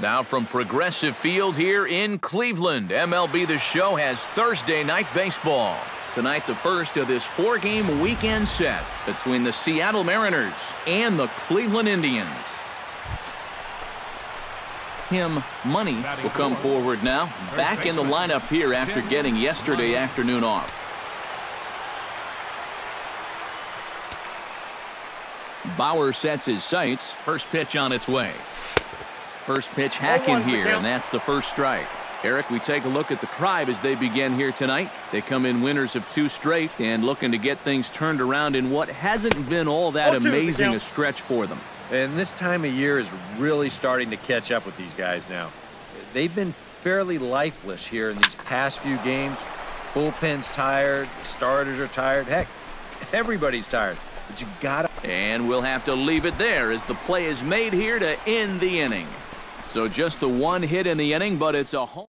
Now from Progressive Field here in Cleveland, MLB The Show has Thursday night baseball. Tonight, the first of this four-game weekend set between the Seattle Mariners and the Cleveland Indians. Tim Money will come forward now, back in the lineup here after getting yesterday afternoon off. Bauer sets his sights. First pitch on its way. First pitch hacking here, and that's the first strike. Eric, we take a look at the Tribe as they begin here tonight. They come in winners of 2 straight and looking to get things turned around in what hasn't been all that amazing a stretch for them. And this time of year is really starting to catch up with these guys now. They've been fairly lifeless here in these past few games. Bullpen's tired, starters are tired. Heck, everybody's tired. But you've got to. And we'll have to leave it there as the play is made here to end the inning. So just the 1 hit in the inning, but it's a home.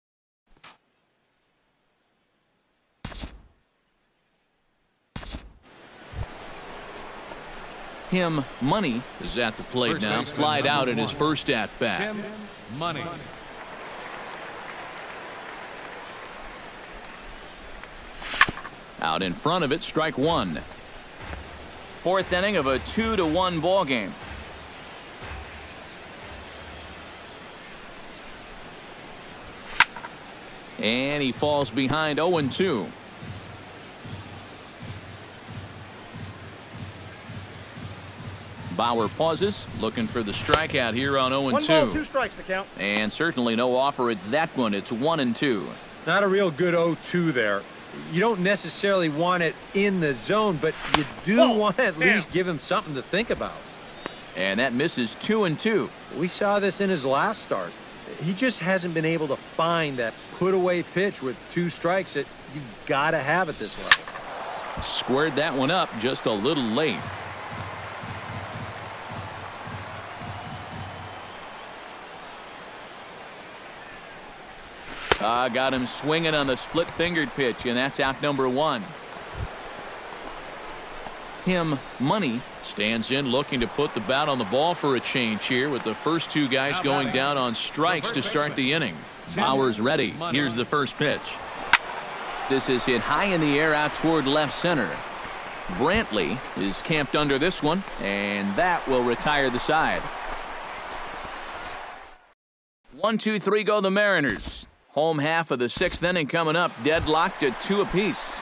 Tim Money is at the plate now. Flied out in his first at-bat. Tim Money. Out in front of it, strike 1. 4th inning of a 2-1 ball game. And he falls behind 0-2. Bauer pauses, looking for the strikeout here on 0-2. 1 ball, 2 strikes to count. And certainly no offer at that one. It's 1-2. Not a real good 0-2 there. You don't necessarily want it in the zone, but you do want to at least give him something to think about. And that misses 2-2. We saw this in his last start. He just hasn't been able to find that put-away pitch with 2 strikes that you've got to have at this level. Squared that one up just a little late. Got him swinging on the split-fingered pitch, and that's out number 1. Tim Money stands in looking to put the bat on the ball for a change here with the first 2 guys going down on strikes to start the inning. Bauer's ready. Here's the first pitch. This is hit high in the air out toward left center. Brantley is camped under this one, and that will retire the side. 1-2-3 go the Mariners. Home half of the 6th inning coming up, deadlocked at 2 apiece.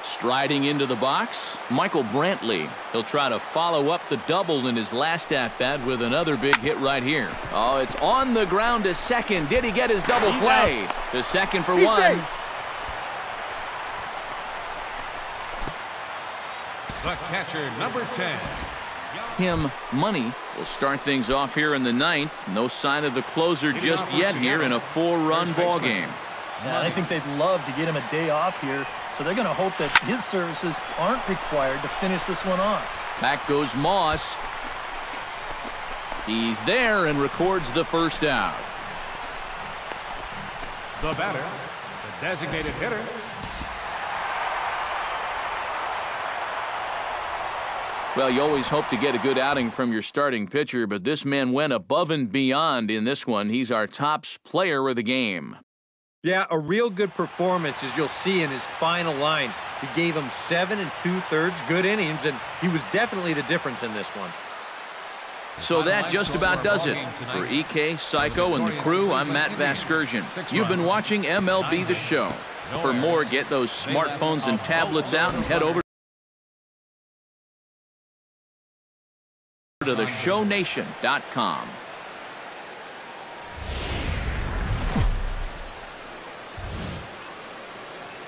Striding into the box, Michael Brantley. He'll try to follow up the double in his last at-bat with another big hit right here. Oh, it's on the ground to second. Did he get his double play? To second for 1. The catcher, number 10. Tim Money will start things off here in the 9th. No sign of the closer just yet here in a 4-run ball game. Yeah, I think they'd love to get him a day off here, so they're going to hope that his services aren't required to finish this one off. Back goes Moss. He's there and records the first out. The batter, the designated hitter. Well, you always hope to get a good outing from your starting pitcher, but this man went above and beyond in this one. He's our top player of the game. Yeah, a real good performance, as you'll see in his final line. He gave him 7 2/3 good innings, and he was definitely the difference in this one. So that just about does it. For EK, Psycho, and the crew, I'm Matt Vasgersian. You've been watching MLB The Show. For more, get those smartphones and tablets out and head over to theshownation.com.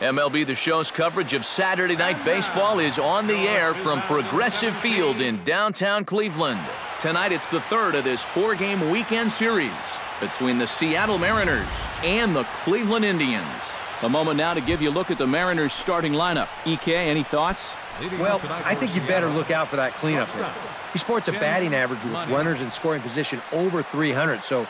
MLB The Show's coverage of Saturday Night Baseball is on the air from Progressive Field in downtown Cleveland. Tonight it's the 3rd of this 4-game weekend series between the Seattle Mariners and the Cleveland Indians. A moment now to give you a look at the Mariners starting lineup. EK, any thoughts? Well, I think you better look out for that cleanup hitter. He sports a batting average with runners in scoring position over 300, so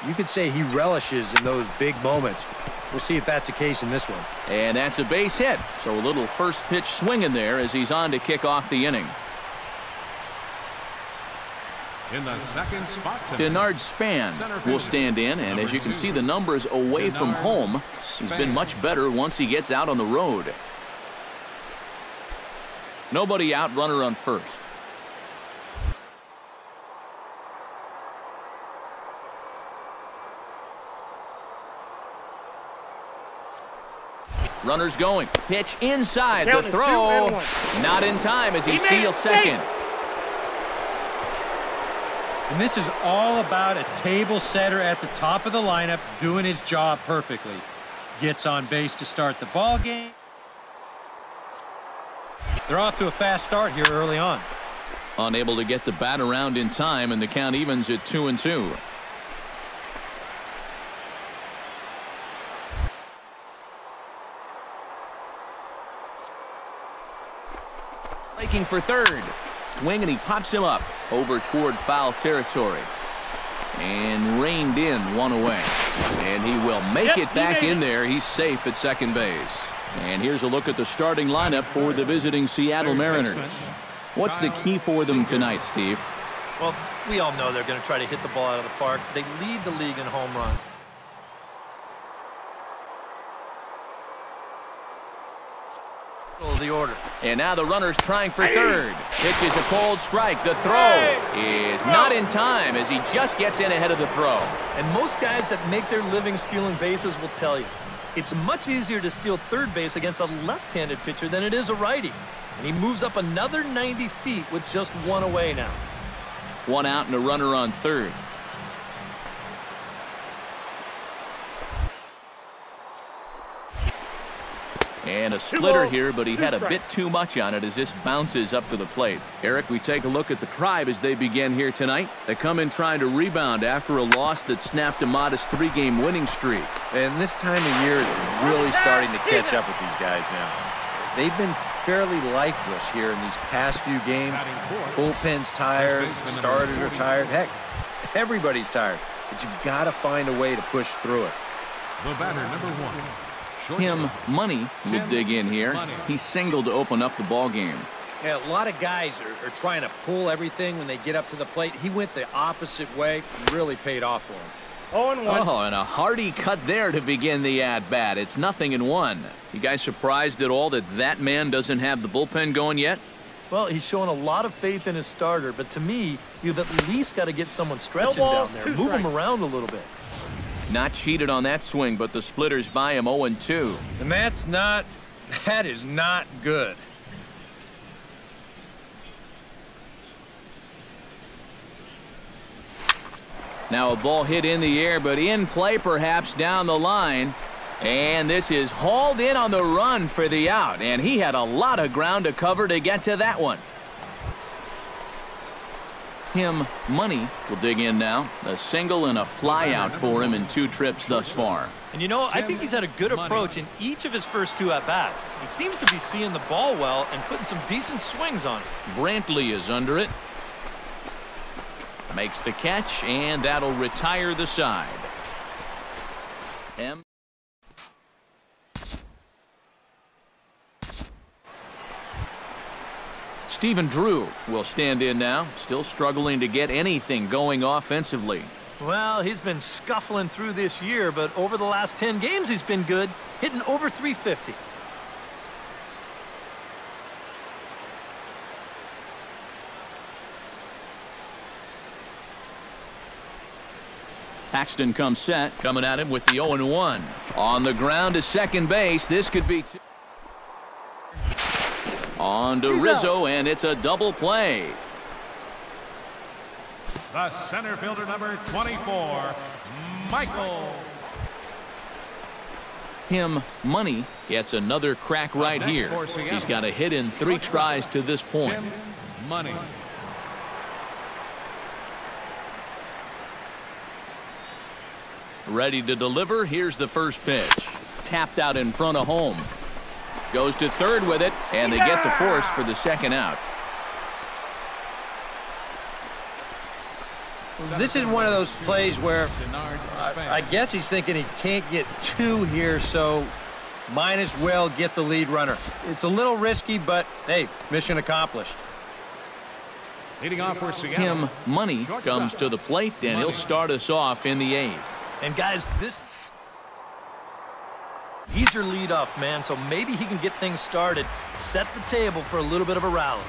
you could say he relishes in those big moments. We'll see if that's the case in this one. And that's a base hit, so a little first pitch swing in there as he's on to kick off the inning. In the second spot tonight, Denard Span will stand in, and as you can see, the numbers away from home, he's been much better once he gets out on the road. Nobody out, runner on first. Runners going. Pitch inside. The throw. Not in time as he steals second. And this is all about a table setter at the top of the lineup doing his job perfectly. Gets on base to start the ball game. They're off to a fast start here early on. Unable to get the bat around in time, and the count evens at 2-2. Making for third. Swing, and he pops him up over toward foul territory. And reined in, one away. And he will make it back in there. He's safe at second base. And here's a look at the starting lineup for the visiting Seattle Mariners. What's the key for them tonight, Steve? Well, we all know they're going to try to hit the ball out of the park. They lead the league in home runs. The order. And now the runner's trying for third. Pitches a cold strike. The throw is not in time as he just gets in ahead of the throw. And most guys that make their living stealing bases will tell you, it's much easier to steal third base against a left-handed pitcher than it is a righty. And he moves up another 90 feet with just one away now. One out and a runner on third. And a splitter here, but he had a bit too much on it as this bounces up to the plate. Eric, we take a look at the Tribe as they begin here tonight. They come in trying to rebound after a loss that snapped a modest 3-game winning streak. And this time of year is really starting to catch up with these guys now. They've been fairly lifeless here in these past few games. Bullpen's tired, starters are tired. Heck, everybody's tired. But you've got to find a way to push through it. the batter, number 1. Tim Money will dig in here. He singled to open up the ball game. Yeah, a lot of guys are trying to pull everything when they get up to the plate. He went the opposite way and really paid off for him. 0-1. Oh, and a hearty cut there to begin the at-bat. It's 0-1. You guys surprised at all that that man doesn't have the bullpen going yet? Well, he's showing a lot of faith in his starter, but to me, you've at least got to get someone stretching down there. Move him around a little bit. Not cheated on that swing, but the splitters by him 0-2. And that is not good. Now a ball hit in the air, but in play perhaps down the line. And this is hauled in on the run for the out. And he had a lot of ground to cover to get to that one. Tim Money will dig in now. A single and a fly out for him in 2 trips thus far. And you know, I think he's had a good approach in each of his first 2 at-bats. He seems to be seeing the ball well and putting some decent swings on it. Brantley is under it. Makes the catch, and that'll retire the side. Stephen Drew will stand in now, still struggling to get anything going offensively. Well, he's been scuffling through this year, but over the last 10 games he's been good, hitting over 350. Paxton comes set, coming at him with the 0-1. On the ground to second base. This could be on to Rizzo, and it's a double play. The center fielder, number 24, Michael. Tim Money gets another crack right here. He's got a hit in 3 tries to this point. Tim Money. Ready to deliver. Here's the first pitch. Tapped out in front of home. Goes to third with it, and they get the force for the second out. This is one of those plays where I guess he's thinking he can't get 2 here, so might as well get the lead runner. It's a little risky, but hey, mission accomplished. Leading off for Seattle, Tim Money comes to the plate, and he'll start us off in the 8th. And guys, he's your leadoff man, so maybe he can get things started, set the table for a little bit of a rally.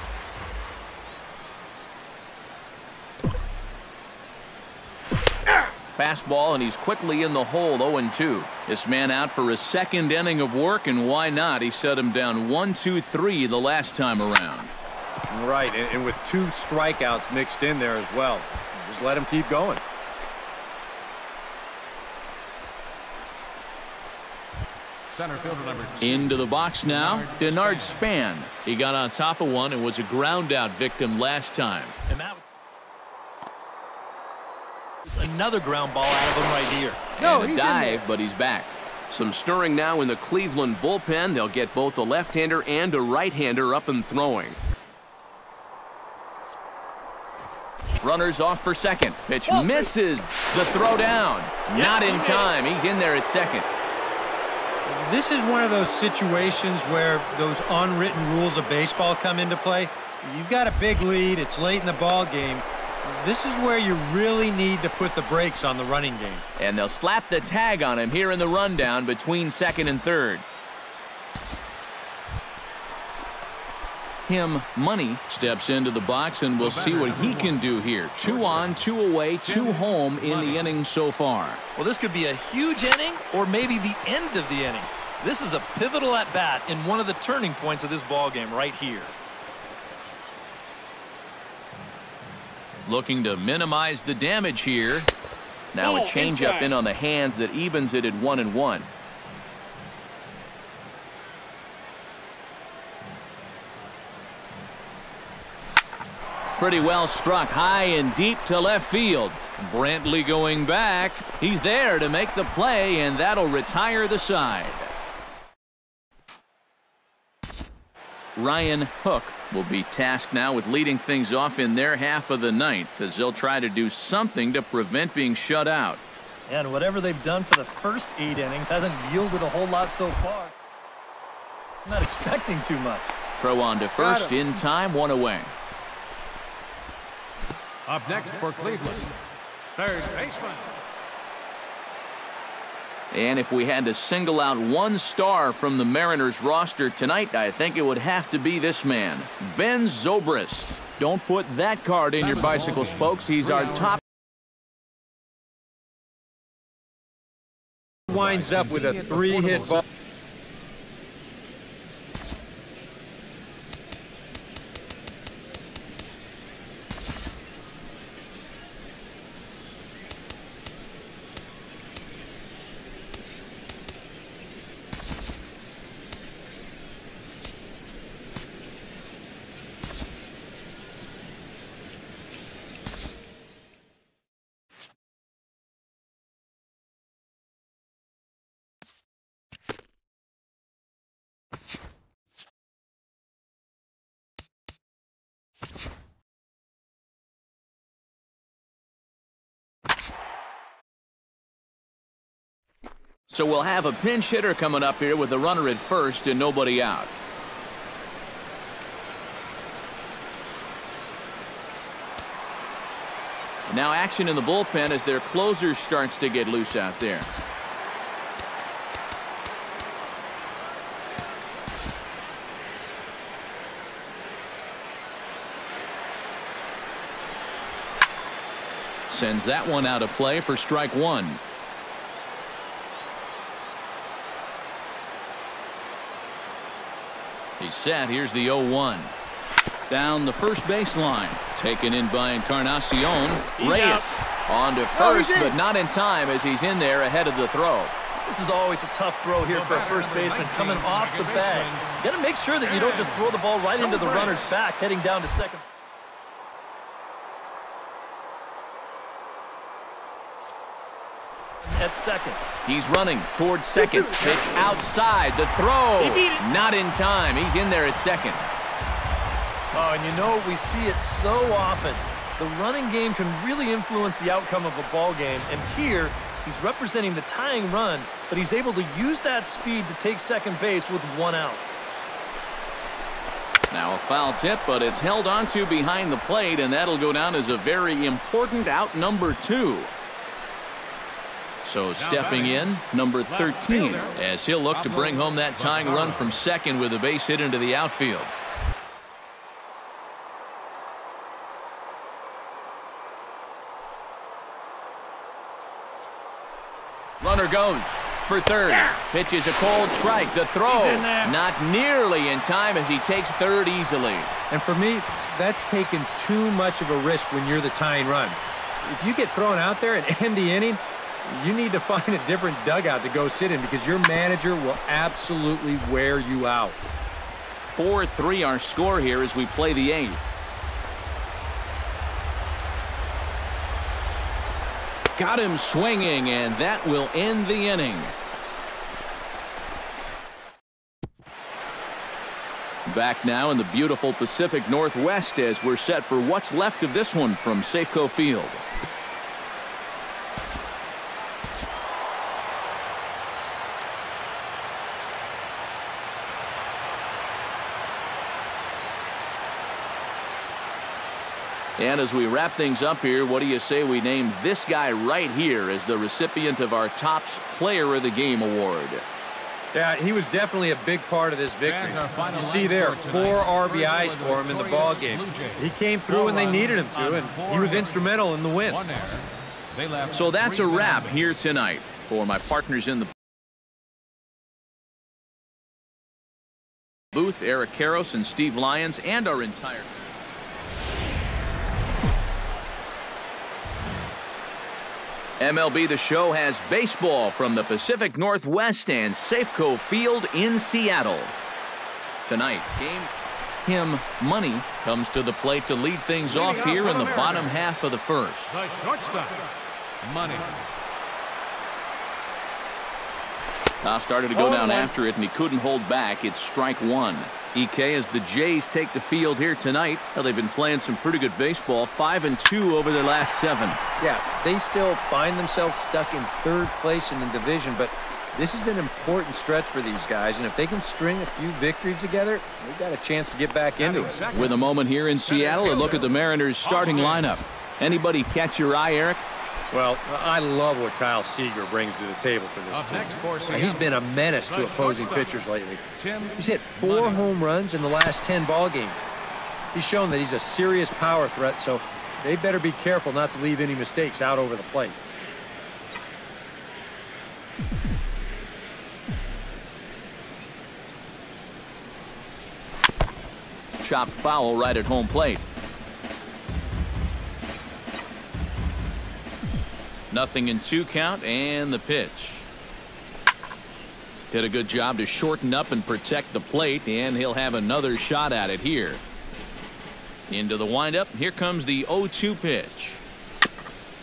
Fastball, and he's quickly in the hole, 0-2. This man out for his 2nd inning of work, and why not? He set him down 1-2-3 the last time around. Right, and with 2 strikeouts mixed in there as well. Just let him keep going. center fielder number 2. Into the box now, Denard Span. He got on top of one and was a ground out victim last time. And that was another ground ball out of him right here. And a dive, but he's back. Some stirring now in the Cleveland bullpen. They'll get both a left-hander and a right-hander up and throwing. Runners off for second. Pitch misses. The throw down. Not in time. He's in there at second. This is one of those situations where those unwritten rules of baseball come into play. You've got a big lead. It's late in the ball game. This is where you really need to put the brakes on the running game. And they'll slap the tag on him here in the rundown between second and third. Tim Money steps into the box, and we'll see what he can do here. 2 on, 2 away, 2 home in the inning so far. Well, this could be a huge inning or maybe the end of the inning. This is a pivotal at-bat in one of the turning points of this ball game right here. Looking to minimize the damage here. Now a changeup in on the hands that evens it at 1-1. Pretty well struck high and deep to left field. Brantley going back. He's there to make the play, and that'll retire the side. Ryan Hook will be tasked now with leading things off in their half of the 9th as they'll try to do something to prevent being shut out. And whatever they've done for the first 8 innings hasn't yielded a whole lot so far. I'm not expecting too much. Throw on to first in time, 1 away. Up next for Cleveland, third baseman. And if we had to single out one star from the Mariners roster tonight, I think it would have to be this man, Ben Zobrist. Don't put that card in your bicycle spokes. He's our top. Winds up with a 3-hit ball. So we'll have a pinch hitter coming up here with a runner at first and nobody out. And now action in the bullpen as their closer starts to get loose out there. Sends that one out of play for strike 1. He's set. Here's the 0-1. Down the first baseline. Taken in by Encarnacion. Reyes on to first, but not in time as he's in there ahead of the throw. This is always a tough throw here for a first baseman coming off the bag. You got to make sure that you don't just throw the ball right into the runner's back heading down to second. At second. He's running towards second. Pitch outside. The throw. Not in time. He's in there at second. Oh, and you know, we see it so often. The running game can really influence the outcome of a ball game. And here, he's representing the tying run, but he's able to use that speed to take second base with 1 out. Now a foul tip, but it's held onto behind the plate, and that'll go down as a very important out number 2. So stepping in, number 13, as he'll look to bring home that tying run from second with a base hit into the outfield. Runner goes for third. Pitch is a cold strike. The throw not nearly in time as he takes third easily. And for me, that's taken too much of a risk when you're the tying run. If you get thrown out there and end the inning, you need to find a different dugout to go sit in because your manager will absolutely wear you out. 4-3 our score here as we play the 8th. Got him swinging, and that will end the inning. Back now in the beautiful Pacific Northwest as we're set for what's left of this one from Safeco Field. And as we wrap things up here, what do you say we name this guy right here as the recipient of our Topps Player of the Game award? Yeah, he was definitely a big part of this victory. You see there, 4 RBIs for him in the ball game. He came through when they needed him to, and he was instrumental in the win. So that's a wrap here tonight. For my partners in the booth, Eric Karros and Steve Lyons, and our entire MLB The Show has baseball from the Pacific Northwest and Safeco Field in Seattle. Tonight, Tim Money comes to the plate to lead things off here in the bottom half of the first. The shortstop, Money. Started to go down after it, and he couldn't hold back. It's strike 1. EK as the Jays take the field here tonight. Well, they've been playing some pretty good baseball, 5-2 over their last 7. Yeah, they still find themselves stuck in 3rd place in the division, but this is an important stretch for these guys, and if they can string a few victories together, they've got a chance to get back into it. With a moment here in Seattle, a look at the Mariners' starting lineup. Anybody catch your eye, Eric? Well, I love what Kyle Seager brings to the table for this team. He's been a menace to opposing pitchers lately. He's hit 4 home runs in the last 10 ball games. He's shown that he's a serious power threat, so they better be careful not to leave any mistakes out over the plate. Chopped foul right at home plate. Nothing in 2 count, and the pitch. Did a good job to shorten up and protect the plate, and he'll have another shot at it here. Into the windup. Here comes the 0-2 pitch.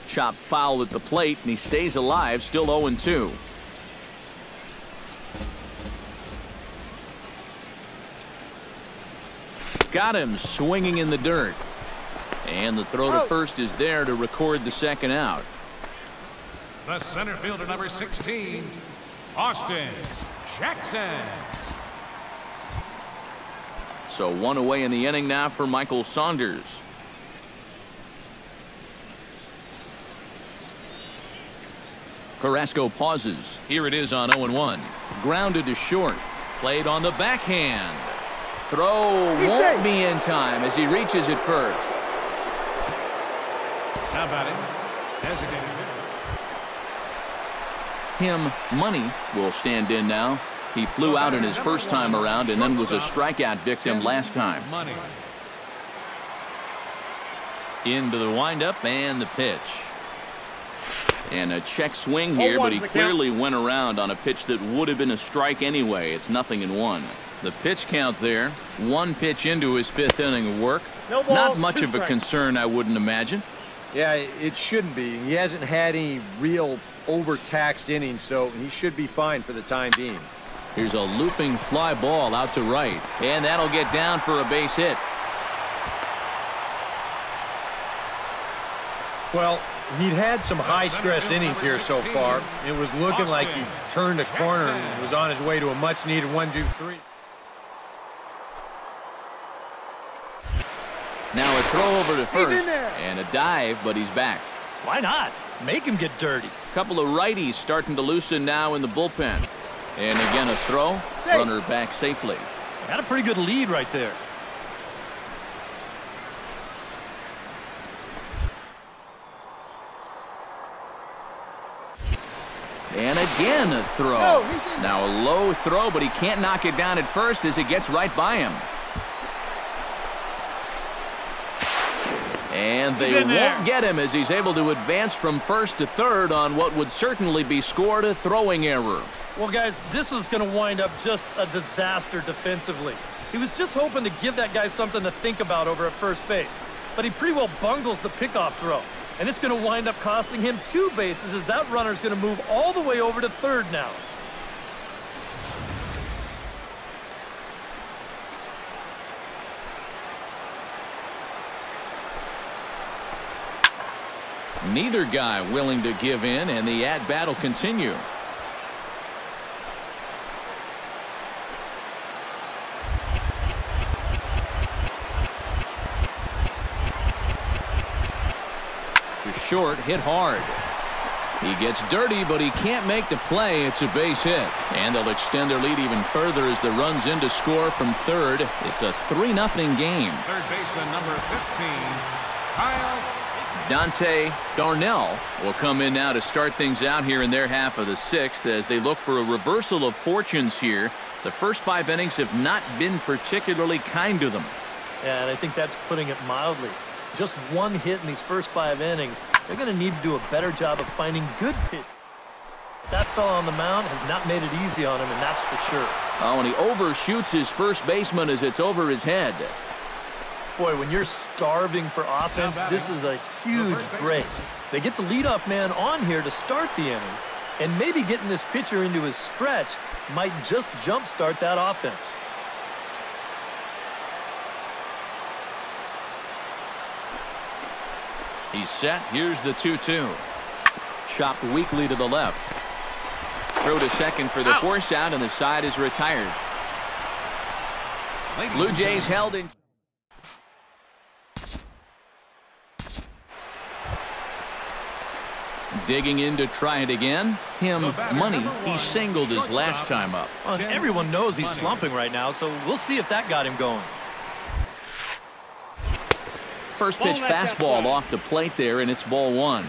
Chopped foul at the plate, and he stays alive, still 0-2. Got him swinging in the dirt. And the throw to first is there to record the second out. The center fielder, number 16, Austin Jackson. So 1 away in the inning now for Michael Saunders. Carrasco pauses. Here it is on 0-1. Grounded to short. Played on the backhand. Throw won't be in time as he reaches it first. How about him? Designated. Tim Money will stand in now. He flew out in his first time around and then was a strikeout victim last time. Into the windup and the pitch. And a check swing here, but he clearly went around on a pitch that would have been a strike anyway. It's 0-1. The pitch count there. 1 pitch into his 5th inning of work. Not much of a concern, I wouldn't imagine. Yeah, it shouldn't be. He hasn't had any real overtaxed innings, so he should be fine for the time being. Here's a looping fly ball out to right, and that'll get down for a base hit. Well, he'd had some high-stress innings here so far. It was looking like he turned a corner and was on his way to a much-needed 1-2-3. throw over to first. And a dive, but he's back. Why not? Make him get dirty. A couple of righties starting to loosen now in the bullpen. And again, a throw. Runner back safely. Got a pretty good lead right there. And again, a throw. Now a low throw, but he can't knock it down at first as it gets right by him. And they won't get him as he's able to advance from first to third on what would certainly be scored a throwing error. Well, guys, this is going to wind up just a disaster defensively. He was just hoping to give that guy something to think about over at first base. But he pretty well bungles the pickoff throw. And it's going to wind up costing him 2 bases as that runner's going to move all the way over to third now. Neither guy willing to give in, and the at-bat will continue. Short, hit hard. He gets dirty, but he can't make the play. It's a base hit. And they'll extend their lead even further as the run's in to score from third. It's a 3-0 game. Third baseman number 15, Kyle. Dante Darnell will come in now to start things out here in their half of the 6th as they look for a reversal of fortunes here. The first 5 innings have not been particularly kind to them. Yeah, and I think that's putting it mildly. Just 1 hit in these first 5 innings. They're going to need to do a better job of finding good pitch. That fella on the mound has not made it easy on him, and that's for sure. Oh, and he overshoots his first baseman as it's over his head. Boy, when you're starving for offense, this is a huge break. They get the leadoff man on here to start the inning, and maybe getting this pitcher into his stretch might just jumpstart that offense. He's set. Here's the 2-2. Chopped weakly to the left. Throw to second for the force out, and the side is retired. Blue Jays held in. Digging in to try it again. Tim Money. He singled his last time up. Well, everyone knows he's slumping right now, so we'll see if that got him going. First pitch fastball off the plate there, and it's ball 1.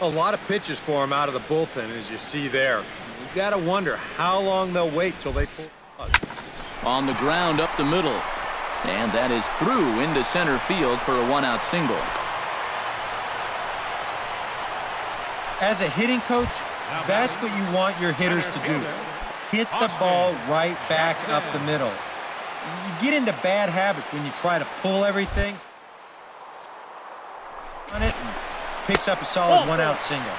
A lot of pitches for him out of the bullpen, as you see there. You've got to wonder how long they'll wait till they pull. On the ground up the middle. And that is through into center field for a 1-out single. As a hitting coach, that's what you want your hitters to do. Hit the ball right back up the middle. You get into bad habits when you try to pull everything on it and picks up a solid 1-out single.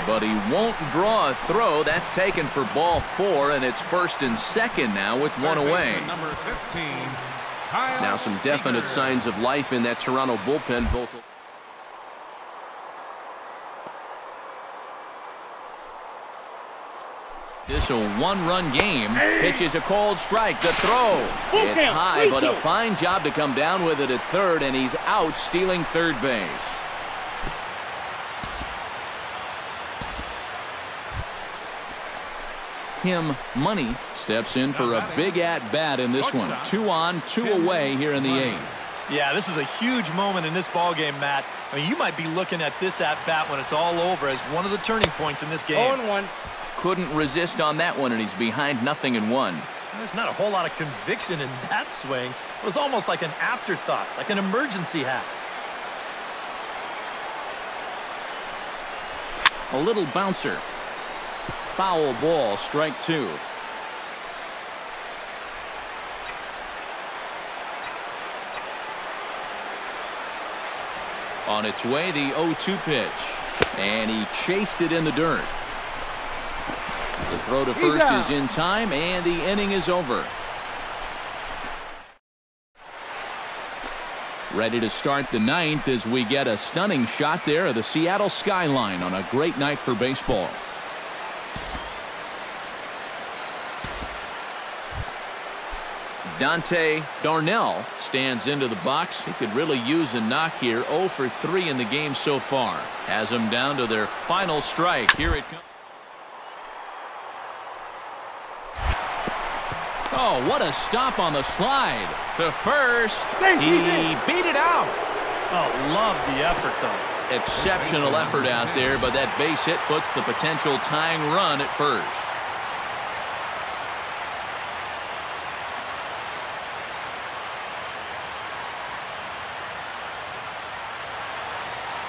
But he won't draw a throw. That's taken for ball 4, and it's first and second now with 1 away. Number 15, Now some definite signs of life in that Toronto bullpen. Both. This a 1-run game. Pitch is a cold strike. The throw. It's high, but a fine job to come down with it at third, and he's out stealing third base. Tim Money steps in for a big at-bat in this one. 2 on, 2 away here in the 8th. Yeah, this is a huge moment in this ballgame, Matt. I mean, you might be looking at this at-bat when it's all over as one of the turning points in this game. 0-1. Couldn't resist on that one, and he's behind 0-1. There's not a whole lot of conviction in that swing. It was almost like an afterthought, like an emergency hack. A little bouncer. Foul ball, strike 2. On its way, the 0-2 pitch. And he chased it in the dirt. The throw to first is in time, and the inning is over. Ready to start the 9th as we get a stunning shot there of the Seattle skyline on a great night for baseball. Dante Darnell stands into the box. He could really use a knock here. 0 for 3 in the game so far. Has them down to their final strike. Here it comes. Oh, what a stop on the slide. To first. He beat it out. Oh, love the effort, though. Exceptional effort out there, but that base hit puts the potential tying run at first.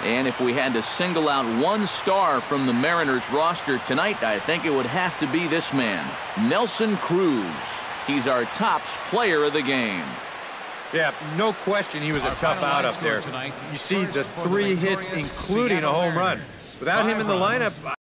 And if we had to single out one star from the Mariners roster tonight, I think it would have to be this man, Nelson Cruz. He's our tops player of the game. Yeah, no question he was a tough out up there. You see the 3 hits, including a home run. Without him in the lineup,